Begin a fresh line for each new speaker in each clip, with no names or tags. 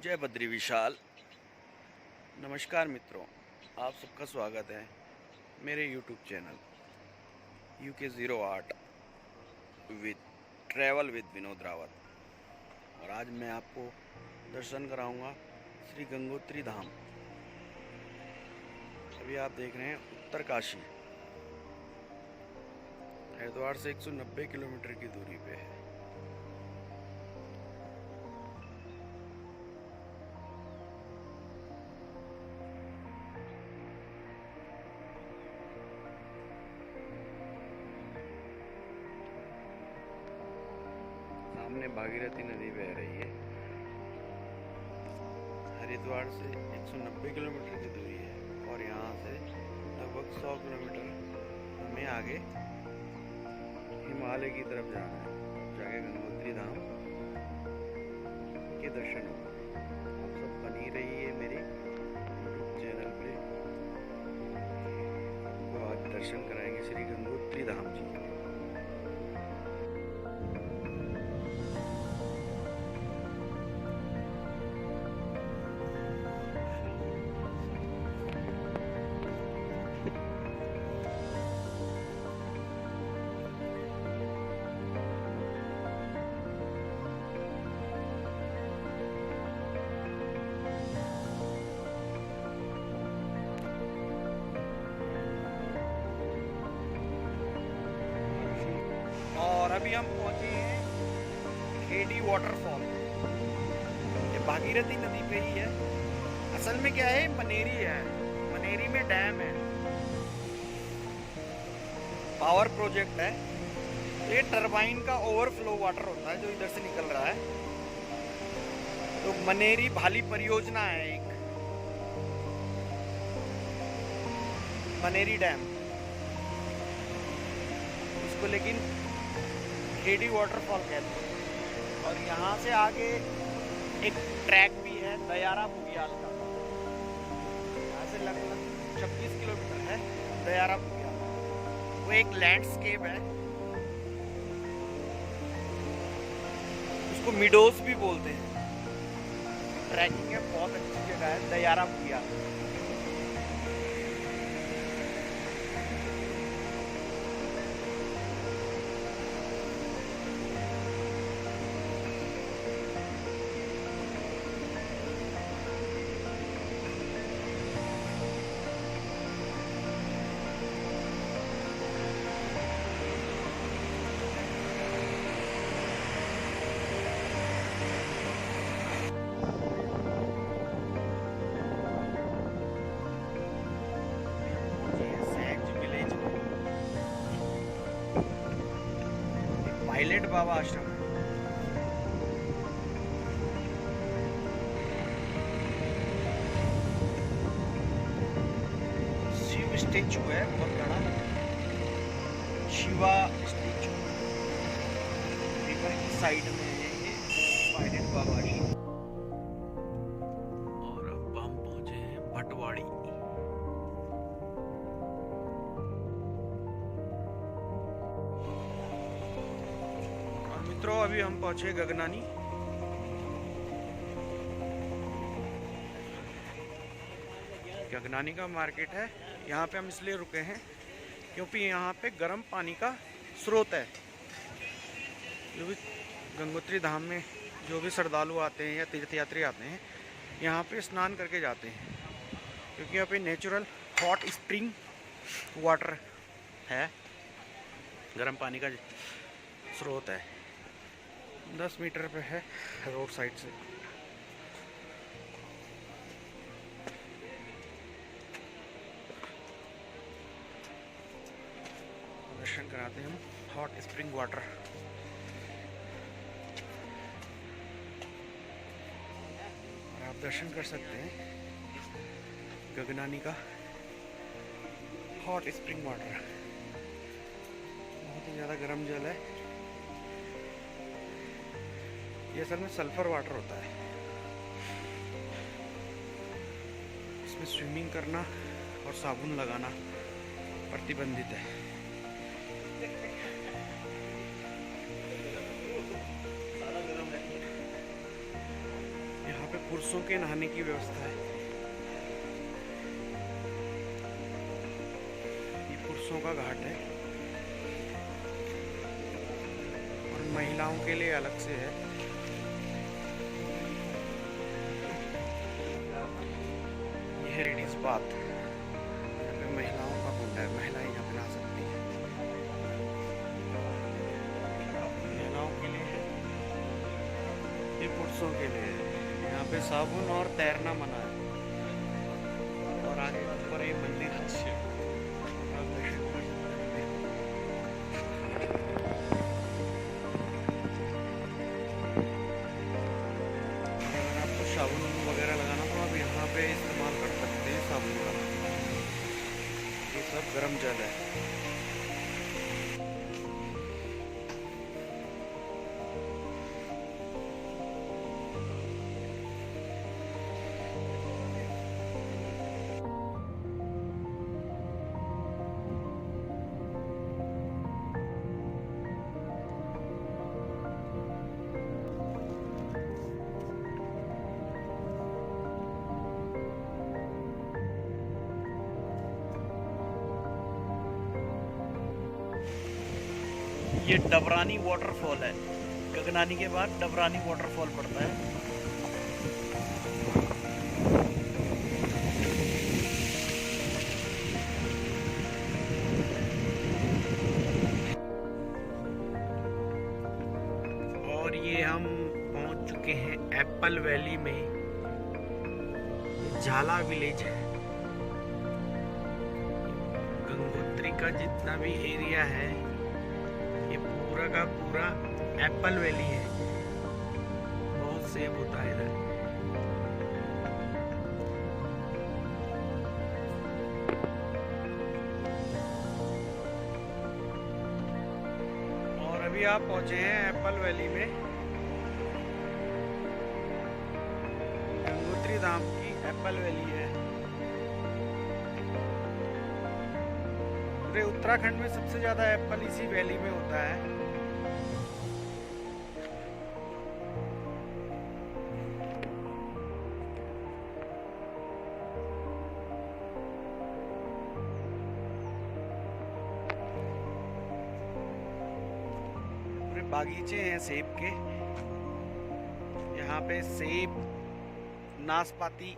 जय बद्री विशाल। नमस्कार मित्रों, आप सबका स्वागत है मेरे YouTube channel UK08 with travel with Vinod Rawat. और आज मैं आपको दर्शन कराऊंगा श्री गंगोत्री धाम। अभी आप देख रहे हैं उत्तरकाशी, हरिद्वार से 190 किलोमीटर की दूरी पे है। सामने भागीरथी नदी बह रही है। हरिद्वार से 190 किलोमीटर की दूरी है और यहाँ से लगभग 100 किलोमीटर हमें आगे हिमालय की तरफ जाना है। जाके गंगोत्री धाम के दर्शन हो। आप सब बनी रहिए मेरे यूट्यूब चैनल पे, वो आज दर्शन कराएंगे श्री गंगोत्री धाम जी। और अभी हम पहुंचे हैं खेड़ी वाटरफॉल। ये भागीरथी नदी पे ही है। असल में क्या है, मनेरी है। मनेरी में डैम है, पावर प्रोजेक्ट है। ये टरबाइन का ओवरफ्लो वाटर होता है जो इधर से निकल रहा है। तो मनेरी भाली परियोजना है एक, मनेरी डैम इसको, लेकिन खेड़ी वाटरफॉल कहते हैं। और यहाँ से आगे एक ट्रैक भी है दयारा बुग्याल का। यहाँ से लगभग 26 किलोमीटर है दयारा बुग्याल। वो एक लैंडस्केप है, उसको मिडोस भी बोलते हैं। ट्रैकिंग है, बहुत अच्छी जगह है दयारा बुग्याल। पायलट बाबा आश्रम है। शिव स्टेचू है बहुत बड़ा, शिवा स्टेचू। रिवर की साइड में है ये पायलट बाबा आश्रम। और अब हम पहुंचे हैं भटवाड़ी। मित्रों, अभी हम पहुंचे गगनानी। गगनानी का मार्केट है। यहाँ पे हम इसलिए रुके हैं क्योंकि यहाँ पे गर्म पानी का स्रोत है। जो भी गंगोत्री धाम में जो भी श्रद्धालु आते हैं या तीर्थयात्री आते हैं, यहाँ पे स्नान करके जाते हैं, क्योंकि यहाँ पे नेचुरल हॉट स्प्रिंग वाटर है। गर्म पानी का स्रोत है। 10 मीटर पे है रोड साइड से। दर्शन कराते हैं हम हॉट स्प्रिंग वाटर। और आप दर्शन कर सकते हैं गगनानी का हॉट स्प्रिंग वाटर। बहुत ही ज़्यादा गर्म जल है। ये असल में सल्फर वाटर होता है। इसमें स्विमिंग करना और साबुन लगाना प्रतिबंधित है। पुरुषों के नहाने की व्यवस्था है। ये पुरुषों का घाट है और महिलाओं के लिए अलग से है। यह है लेडीज बाथ। यहाँ पे महिलाओं का कुंड है, महिलाएं यहाँ पे नहा सकती हैं। महिलाओं के लिए है, ये पुरुषों के लिए है। यहाँ पे साबुन और तैरना मना है। और आगे ऊपर ये मंदिर है। अगर आपको साबुन वगैरह लगाना तो आप यहाँ पे इस्तेमाल कर सकते हैं साबुन का। ये सब गर्म जल है। ये डबरानी वाटरफॉल है। गगनानी के बाद डबरानी वाटरफॉल पड़ता है। और ये हम पहुंच चुके हैं एप्पल वैली में। झाला विलेज है। गंगोत्री का जितना भी एरिया है ये पूरा का पूरा एप्पल वैली है। बहुत सेब होता है इधर। और अभी आप पहुंचे हैं एप्पल वैली में। गंगोत्री धाम की एप्पल वैली है। पूरे उत्तराखंड में सबसे ज्यादा एप्पल इसी वैली में होता है। पूरे बागीचे हैं सेब के। यहाँ पे सेब, नाशपाती।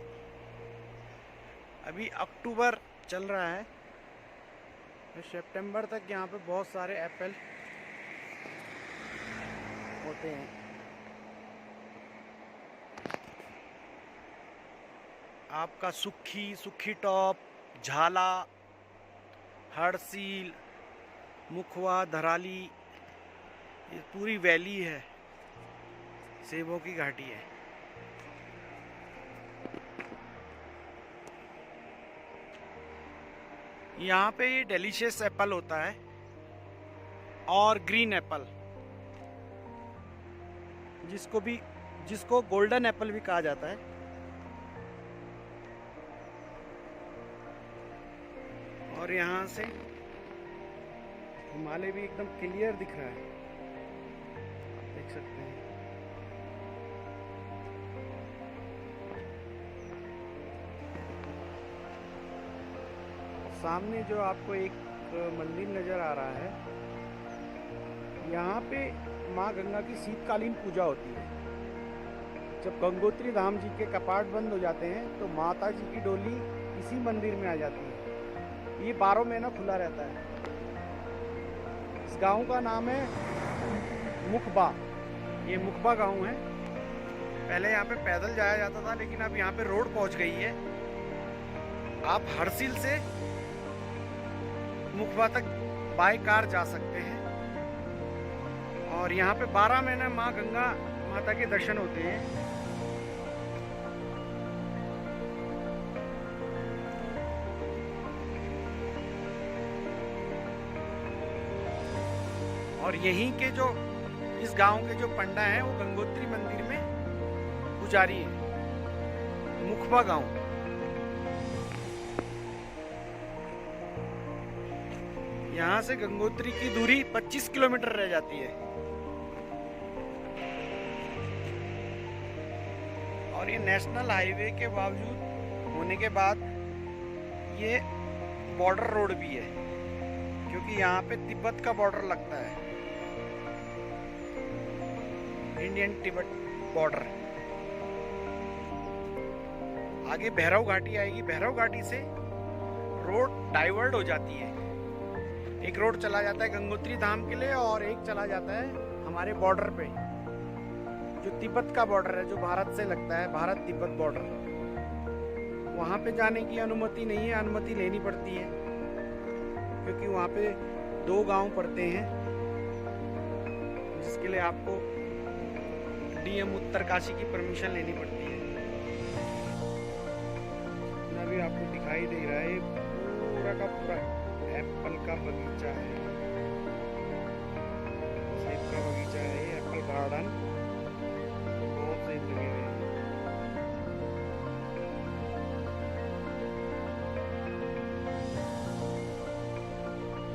अभी अक्टूबर चल रहा है, सितंबर तक यहाँ पे बहुत सारे एप्पल होते हैं। आपका सुखी टॉप, झाला, हरसील, मुखवा, धराली, ये पूरी वैली है। सेबों की घाटी है। यहाँ पे ये डेलिशियस एप्पल होता है और ग्रीन एप्पल, जिसको गोल्डन एप्पल भी कहा जाता है। और यहाँ से हिमालय भी एकदम क्लियर दिख रहा है, आप देख सकते हैं। सामने जो आपको एक मंदिर नज़र आ रहा है, यहाँ पे माँ गंगा की शीतकालीन पूजा होती है। जब गंगोत्री धाम जी के कपाट बंद हो जाते हैं तो माता जी की डोली इसी मंदिर में आ जाती है। ये 12 महीना खुला रहता है। इस गांव का नाम है मुखबा। ये मुखबा गांव है। पहले यहाँ पे पैदल जाया जाता था, लेकिन अब यहाँ पे रोड पहुँच गई है। आप हरसिल से मुखबा तक बाय कार जा सकते हैं। और यहाँ पे 12 महीने माँ गंगा माता के दर्शन होते हैं। और यहीं के जो इस गांव के जो पंडा हैं वो गंगोत्री मंदिर में पुजारी हैं। मुखबा गांव। यहाँ से गंगोत्री की दूरी 25 किलोमीटर रह जाती है। और ये नेशनल हाईवे के बावजूद होने के बाद ये बॉर्डर रोड भी है, क्योंकि यहाँ पे तिब्बत का बॉर्डर लगता है, इंडियन तिब्बत बॉर्डर। आगे भैरव घाटी आएगी, भैरव घाटी से रोड डाइवर्ट हो जाती है। एक रोड चला जाता है गंगोत्री धाम के लिए और एक चला जाता है हमारे बॉर्डर पे, जो तिब्बत का बॉर्डर है, जो भारत से लगता है, भारत तिब्बत बॉर्डर। वहाँ पे जाने की अनुमति नहीं है, अनुमति लेनी पड़ती है, क्योंकि वहाँ पे 2 गांव पड़ते हैं, जिसके लिए आपको डीएम उत्तरकाशी की परमिशन लेनी पड़ती है। अभी आपको दिखाई दे रहा है पूरा का पूरा एप्पल का बगीचा है, सेब का बगीचा है, एप्पल गार्डन बहुत सही लगे हुए हैं।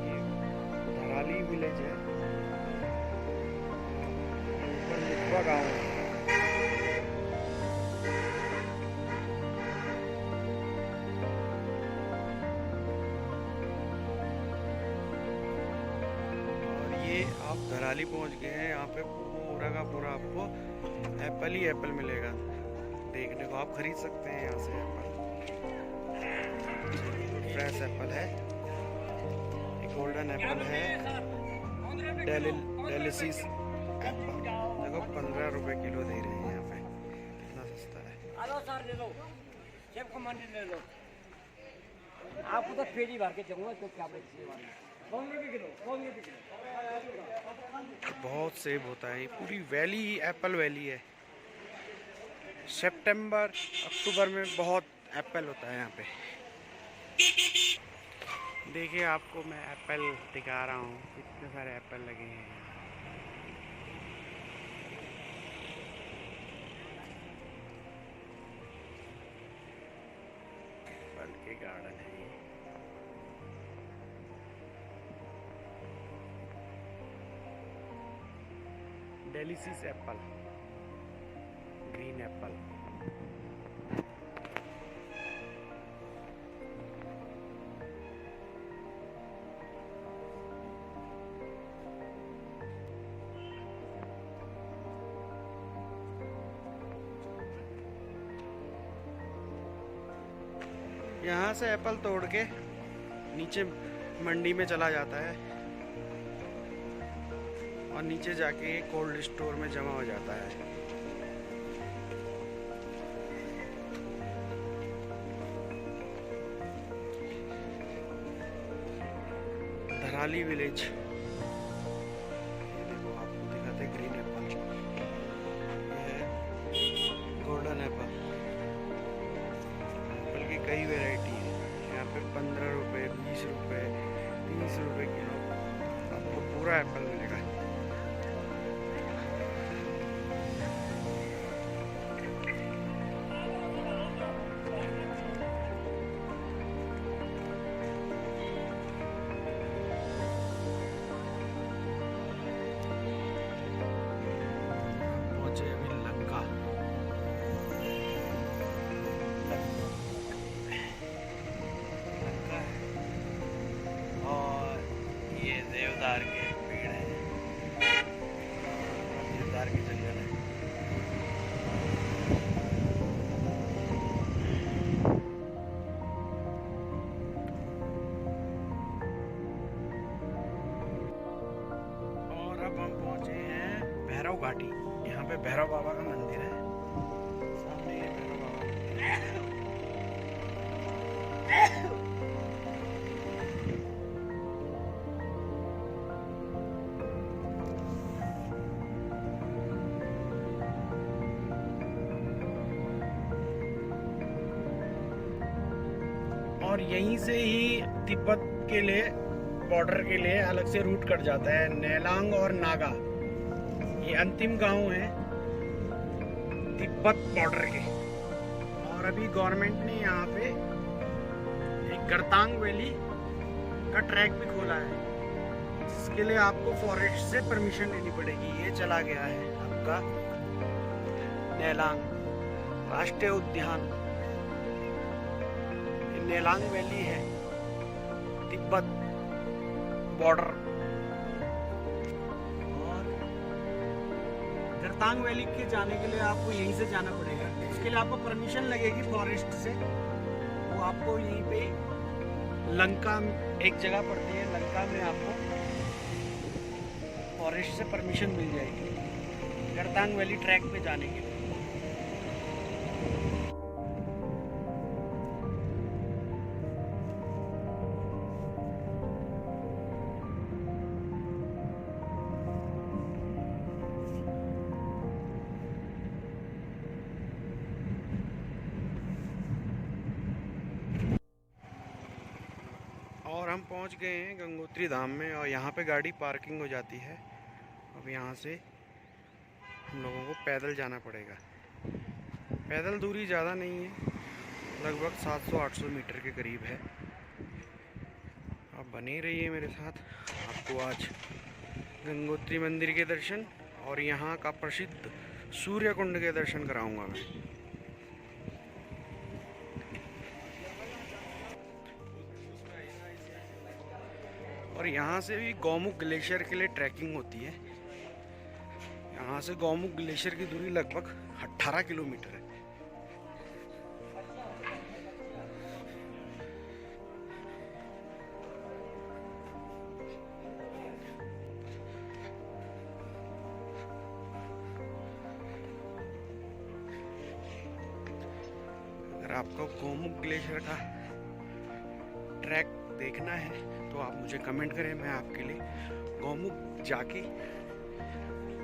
ये धराली विलेज है, ऊपर मितवा गाँव है। आप धराली पहुंच गए हैं। यहाँ पे पूरा का पूरा आपको एप्पल ही एप्पल मिलेगा देखने को, आप खरीद सकते हैं यहाँ से एप्पल। फ्रेश एप्पल है, एक गोल्डन एप्पल है, डेलिसिस एप्पल देखो 15 रुपए किलो दे रहे हैं यहाँ पे, कितना सस्ता है।
आपको तो फेरी भर के चलूंगा तो क्या
बहुत सेब होता है, पूरी वैली ही एप्पल वैली है। सितंबर अक्टूबर में बहुत एप्पल होता है यहाँ पे। देखिए आपको मैं एप्पल दिखा रहा हूँ, कितने सारे एप्पल लगे हैं। एप्पल के गार्डन है ये। डेलिसिस एप्पल, ग्रीन एप्पल। यहाँ से एप्पल तोड़ के नीचे मंडी में चला जाता है और नीचे जाके कोल्ड स्टोर में जमा हो जाता है। धराली विलेज, ये देखो आपको दिखाते green Apple, golden Apple. Apple की कई वैरायटी है यहाँ पे। 15 रुपए, 20 रुपए, 30 रुपए किलो आपको पूरा एप्पल मिलेगा। देवदार के पेड़ हैं, देवदार के जंगल है। और अब हम पहुंचे हैं भैरव घाटी। यहाँ पे भैरव बाबा का मंदिर है, सामने ये भैरव बाबा का मंदिर है। और यहीं से ही तिब्बत के लिए, बॉर्डर के लिए अलग से रूट कट जाता है। नेलांग और नागा ये अंतिम गांव है तिब्बत बॉर्डर के। और अभी गवर्नमेंट ने यहाँ पे एक गर्तांग वैली का ट्रैक भी खोला है, जिसके लिए आपको फॉरेस्ट से परमिशन लेनी पड़ेगी। ये चला गया है आपका नेलांग। राष्ट्रीय उद्यान, नेलांग वैली है, तिब्बत बॉर्डर, और गरतांग वैली के जाने के लिए आपको यहीं से जाना पड़ेगा। उसके लिए आपको परमिशन लगेगी फॉरेस्ट से। वो आपको यहीं पे लंका एक जगह पड़ती है, लंका में आपको फॉरेस्ट से परमिशन मिल जाएगी गरतांग वैली ट्रैक पे जाने के लिए। और हम पहुंच गए हैं गंगोत्री धाम में, और यहाँ पे गाड़ी पार्किंग हो जाती है। अब यहाँ से हम लोगों को पैदल जाना पड़ेगा। पैदल दूरी ज़्यादा नहीं है, लगभग 700-800 मीटर के करीब है। आप बने रहिए मेरे साथ, आपको आज गंगोत्री मंदिर के दर्शन और यहाँ का प्रसिद्ध सूर्य कुंड के दर्शन कराऊंगा मैं। और यहाँ से भी गौमुख ग्लेशियर के लिए ट्रैकिंग होती है। यहाँ से गौमुख ग्लेशियर की दूरी लगभग 18 किलोमीटर है। अगर आपको गौमुख ग्लेशियर का ट्रैक देखना है तो आप मुझे कमेंट करें, मैं आपके लिए गौमुख जाके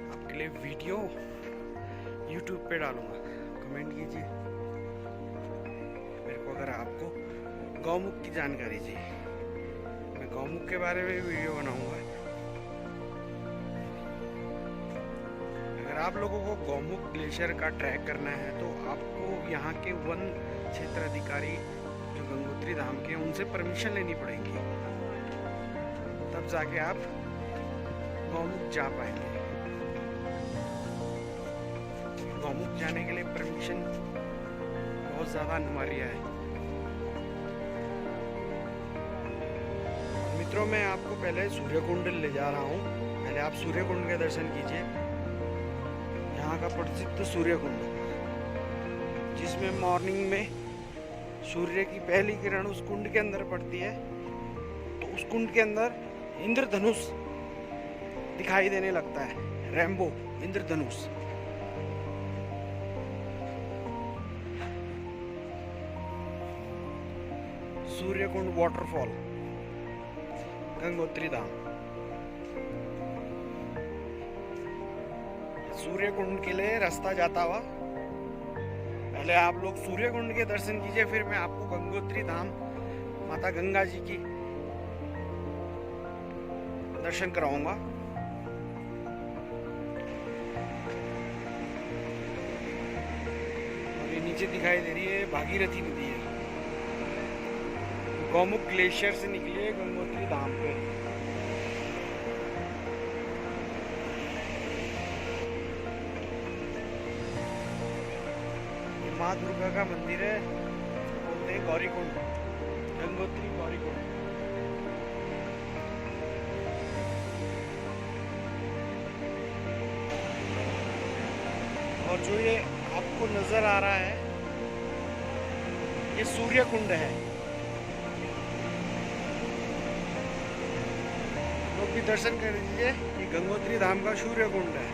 आपके लिए वीडियो YouTube पे डालूंगा। कमेंट कीजिए मेरे को अगर आपको गौमुख की जानकारी चाहिए, मैं गौमुख के बारे में वीडियो बनाऊंगा। अगर आप लोगों को गौमुख ग्लेशियर का ट्रैक करना है तो आपको यहाँ के वन क्षेत्र अधिकारी जो गंगोत्री धाम के, उनसे परमिशन लेनी पड़ेगी, तब जाके आप गौमुख जा पाएंगे। गौमुख जाने के लिए परमिशन बहुत ज़्यादा अनिवार्य है। मित्रों, मैं आपको पहले सूर्यकुंड ले जा रहा हूँ। पहले आप सूर्यकुंड के दर्शन कीजिए। यहाँ का प्रसिद्ध सूर्यकुंड, जिसमें मॉर्निंग में सूर्य की पहली किरण उस कुंड के अंदर पड़ती है, तो उस कुंड के अंदर इंद्रधनुष दिखाई देने लगता है, रेनबो इंद्रधनुष। सूर्यकुंड वाटरफॉल, गंगोत्री धाम। सूर्यकुंड के लिए रास्ता जाता हुआ, पहले आप लोग सूर्यकुंड के दर्शन कीजिए, फिर मैं आपको गंगोत्री धाम माता गंगा जी की दर्शन कराऊंगा। और ये नीचे दिखाई दे रही है भागीरथी नदी है। गौमुख ग्लेशियर से निकली है गंगोत्री धाम पे। माँ दुर्गा का मंदिर है, बोलते हैं गौरीकुंड, गंगोत्री गौरीकुंड। और जो ये आपको नजर आ रहा है, ये सूर्य कुंड है। लोग भी दर्शन कर लीजिए, ये गंगोत्री धाम का सूर्य कुंड है।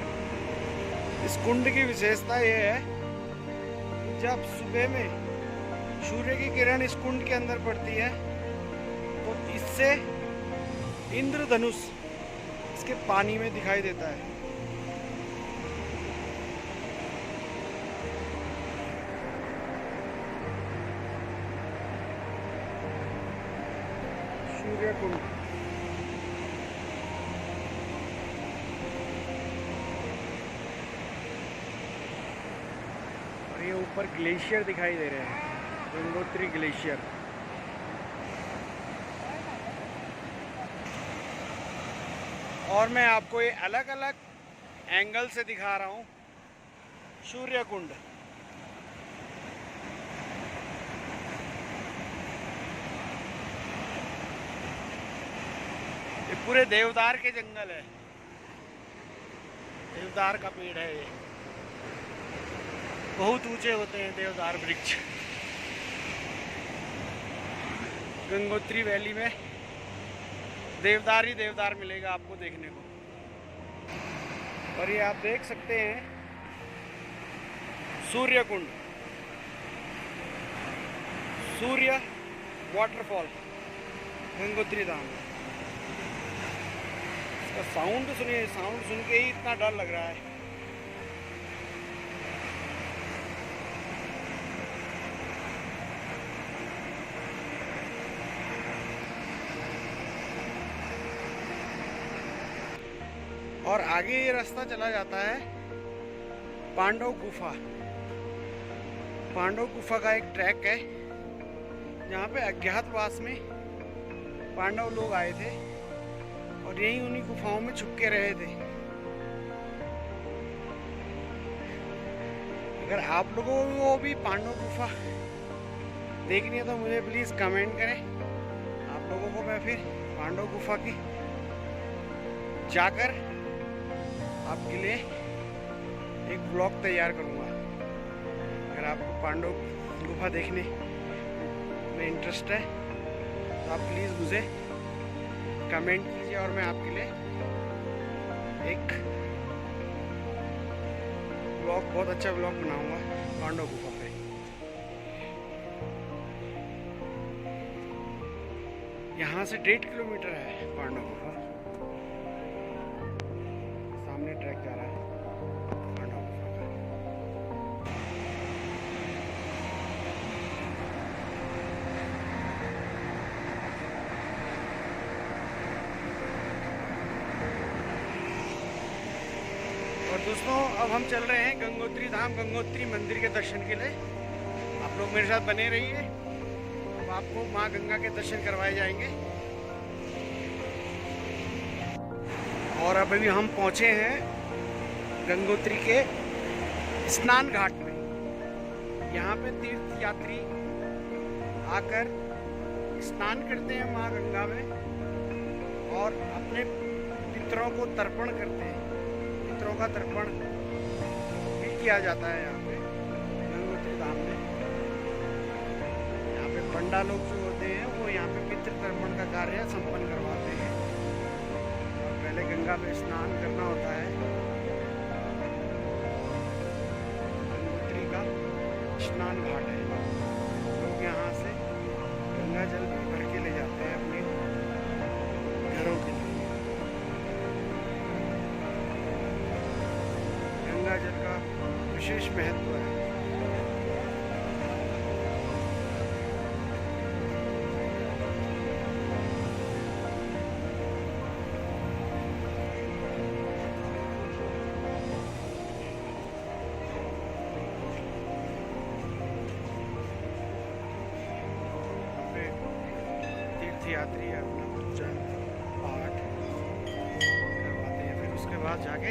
इस कुंड की विशेषता ये है, जब सुबह में सूर्य की किरण इस कुंड के अंदर पड़ती है तो इससे इंद्रधनुष इसके पानी में दिखाई देता है। सूर्य कुंड। और ये ऊपर ग्लेशियर दिखाई दे रहे हैं, गंगोत्री ग्लेशियर। और मैं आपको ये अलग अलग एंगल से दिखा रहा हूँ सूर्य कुंड। पूरे देवदार के जंगल है, देवदार का पेड़ है ये, बहुत ऊंचे होते हैं देवदार वृक्ष। गंगोत्री वैली में देवदार ही देवदार मिलेगा आपको देखने को। और ये आप देख सकते हैं सूर्य कुंड, सूर्य वाटरफॉल गंगोत्री धाम। इसका साउंड सुनिए, साउंड सुन के ही इतना डर लग रहा है। और आगे ये रास्ता चला जाता है पांडव गुफा। पांडव गुफा का एक ट्रैक है जहाँ पे अज्ञातवास में पांडव लोग आए थे और यहीं उन्हीं गुफाओं में छुप के रहे थे। अगर आप लोगों को भी पांडव गुफा देखनी है तो मुझे प्लीज़ कमेंट करें। आप लोगों को मैं फिर पांडव गुफा की जाकर आपके लिए एक ब्लॉग तैयार करूँगा। अगर आपको पांडव गुफा देखने में इंटरेस्ट है तो आप प्लीज़ मुझे कमेंट कीजिए और मैं आपके लिए एक ब्लॉग, बहुत अच्छा ब्लॉग बनाऊँगा पांडव गुफा पे। यहाँ से 1.5 किलोमीटर है पांडव गुफा। सामने ट्रैक जा रहा है पांडव गुफा का। और दोस्तों अब हम चल रहे हैं गंगोत्री धाम, गंगोत्री मंदिर के दर्शन के लिए। आप लोग मेरे साथ बने रहिए, अब आपको माँ गंगा के दर्शन करवाए जाएंगे। और अब अभी हम पहुँचे हैं गंगोत्री के स्नान घाट पे। यहाँ पे तीर्थ यात्री आकर स्नान करते हैं माँ गंगा में और अपने पितरों को तर्पण करते हैं। पितरों का तर्पण भी किया जाता है यहाँ पे गंगोत्री धाम में। यहाँ पे पंडा लोग जो होते हैं वो यहाँ पे पितृ तर्पण का कार्य संपन्न करवाते हैं। पहले गंगा में स्नान करना होता है। गंगोत्री का स्नान घाट है। लोग यहाँ से गंगा जल भी भर के ले जाते हैं अपने घरों के लिए। गंगा जल का विशेष महत्व है। यात्री अपना पूजा पाठ करवाते हैं, फिर उसके बाद जाके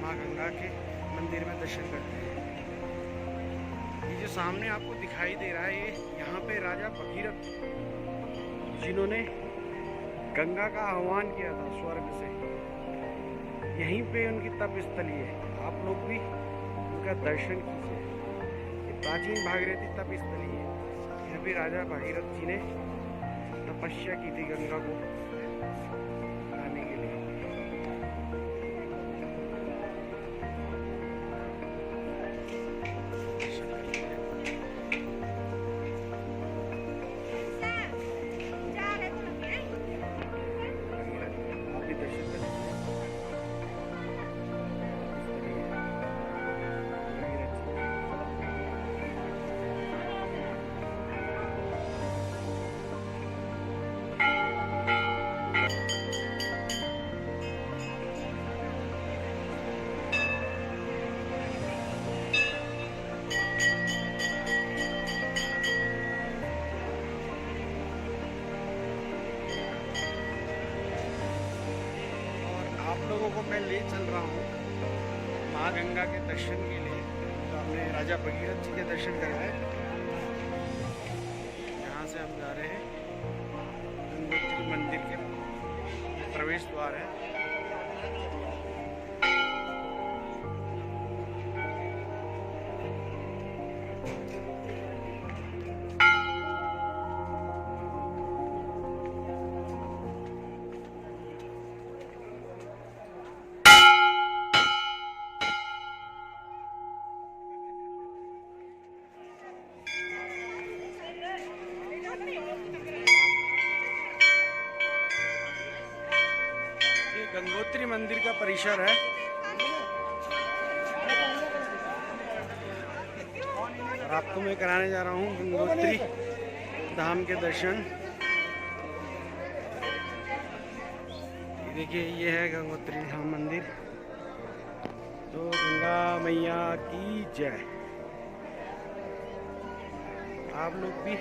माँ गंगा के मंदिर में दर्शन करते हैं। ये जो सामने आपको दिखाई दे रहा है, ये यहाँ पे राजा भगीरथ जिन्होंने गंगा का आह्वान किया था स्वर्ग से, यहीं पे उनकी तप स्थली है। आप लोग भी उनका दर्शन कीजिए। ये प्राचीन भागीरथी तप स्थली है। यहाँ भी राजा भागीरथ जी ने तपस्या की थी गंगा को लाने के लिए। आप भी दर्शन कर सकते हैं। लोगों को मैं ले चल रहा हूँ माँ गंगा के दर्शन के लिए। तो हमने राजा भगीरथ जी के दर्शन करवाए। यहाँ से हम जा रहे हैं गंगोत्री मंदिर के प्रवेश द्वार है। ये गंगोत्री मंदिर का परिसर है। और आपको मैं कराने जा रहा हूँ गंगोत्री धाम के दर्शन। देखिए ये है गंगोत्री धाम मंदिर। तो गंगा मैया की जय। आप लोग भी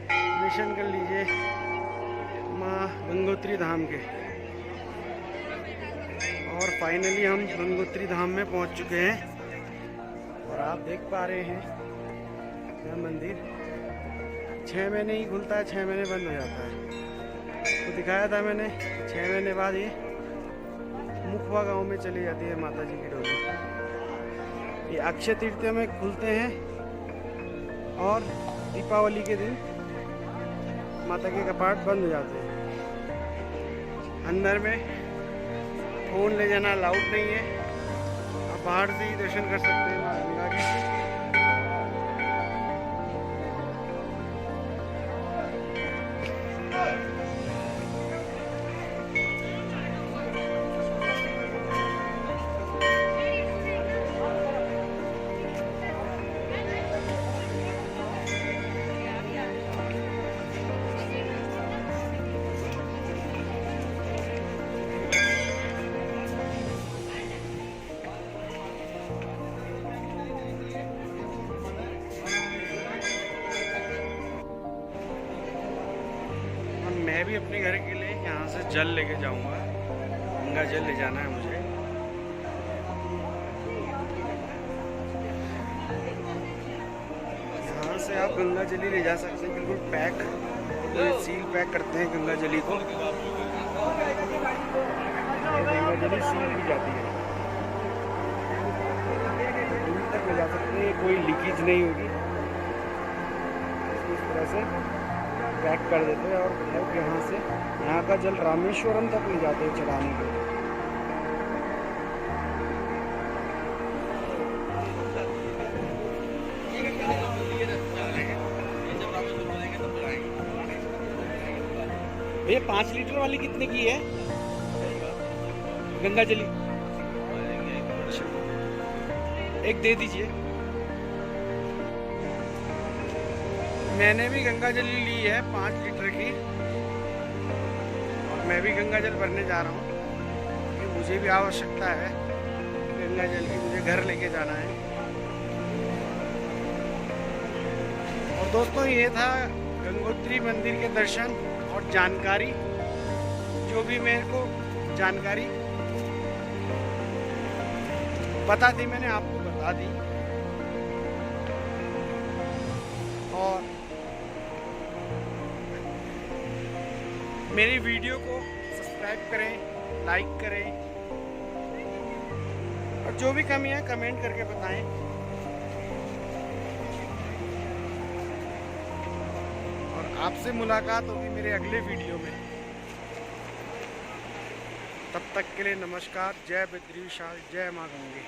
दर्शन कर लीजिए माँ गंगोत्री धाम के। और फाइनली हम गंगोत्री धाम में पहुंच चुके हैं। और आप देख पा रहे हैं यह मंदिर 6 महीने ही खुलता है, 6 महीने बंद हो जाता है। तो दिखाया था मैंने 6 महीने बाद ये मुखवा गांव में चली जाती है माता जी की डोली। ये अक्षय तृतीया में खुलते हैं और दीपावली के दिन माता के कपाट बंद हो जाते हैं। अंदर में फोन ले जाना अलाउड नहीं है। आप बाहर से ही दर्शन कर सकते हैं माता गंगा के। मैं भी अपने घर के लिए यहाँ से जल लेके जाऊंगा। गंगा जल ले जाना है मुझे। यहाँ से आप गंगा जली ले जा सकते हैं, बिल्कुल पैक। तो सील पैक करते हैं गंगा जली को। गंगा जली सील भी जाती है, दूर तक ले जा सकते हैं, कोई लीकेज नहीं होगी। इस तरह से पैक कर देते हैं और लोग यहाँ से यहाँ का जल रामेश्वरम तक ले जाते हैं चढ़ाने के लिए। भैया 5 लीटर वाली कितने की है गंगा जली? एक दे दीजिए। मैंने भी गंगा जली ली है 5 लीटर की। और मैं भी गंगा जल भरने जा रहा हूँ क्योंकि मुझे भी आवश्यकता है गंगा जल की। मुझे घर लेके जाना है। और दोस्तों ये था गंगोत्री मंदिर के दर्शन और जानकारी। जो भी मेरे को जानकारी पता थी मैंने आपको बता दी। और मेरी वीडियो को सब्सक्राइब करें, लाइक करें और जो भी कमी है कमेंट करके बताएं। और आपसे मुलाकात होगी मेरे अगले वीडियो में। तब तक के लिए नमस्कार। जय बद्री विशाल, जय माँ गंगे।